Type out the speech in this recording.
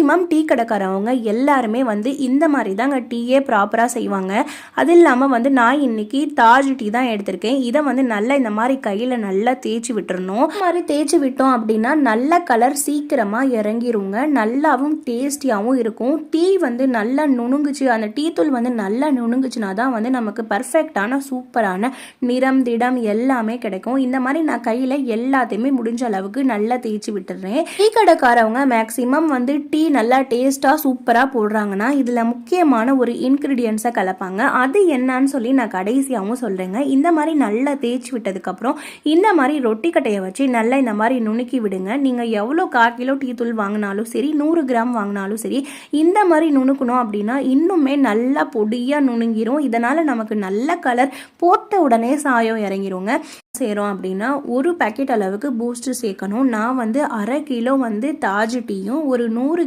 Maximum tea கடைக்காரவங்க எல்லாருமே வந்து இந்த மாதிரி தாங்க டீயே ப்ராப்பராக செய்வாங்க. அது இல்லாமல் வந்து நான் இன்னைக்கு தாஜ் டீ தான் எடுத்திருக்கேன். இதை வந்து நல்லா இந்த மாதிரி கையில் நல்லா தேய்ச்சி விட்டுறணும். இந்த மாதிரி தேய்ச்சி விட்டோம் அப்படின்னா நல்ல கலர் சீக்கிரமாக இறங்கிருங்க, நல்லாவும் டேஸ்டியாகவும் இருக்கும். டீ வந்து நல்லா நுணுங்குச்சு, அந்த டீ தூள் வந்து நல்லா நுணுங்குச்சுனா தான் வந்து நமக்கு பர்ஃபெக்டான சூப்பரான நிறம் திடம் எல்லாமே கிடைக்கும். இந்த மாதிரி நான் கையில் எல்லாத்தையுமே முடிஞ்ச அளவுக்கு நல்லா தேய்ச்சி விட்டுறேன். டீ கடைக்காரவங்க மேக்ஸிமம் வந்து டீ நல்லா டேஸ்ட்டாக சூப்பராக போடுறாங்கன்னா இதில் முக்கியமான ஒரு இன்க்ரீடியன்ஸை கலப்பாங்க. அது என்னன்னு சொல்லி நான் கடைசியாகவும் சொல்கிறேங்க. இந்த மாதிரி நல்லா தேய்ச்சி விட்டதுக்கப்புறம் இந்த மாதிரி ரொட்டி கட்டையை வச்சு நல்லா இந்த மாதிரி நுணுக்கி விடுங்க. நீங்கள் எவ்வளோ 1/4 கிலோ டீ தூள் வாங்கினாலும் சரி, 100 கிராம் வாங்கினாலும் சரி, இந்த மாதிரி நுணுக்கணும் அப்படின்னா இன்னுமே நல்லா பொடியாக நுணுங்கிரும். இதனால் நமக்கு நல்ல கலர் போட்ட உடனே சாயம் இறங்கிருங்க. செய்கிறோம் அப்படின்னா ஒரு பேக்கெட் அளவுக்கு பூஸ்ட் சேர்க்கணும். நான் வந்து 1/2 கிலோ வந்து தாஜ் டீயும் ஒரு 100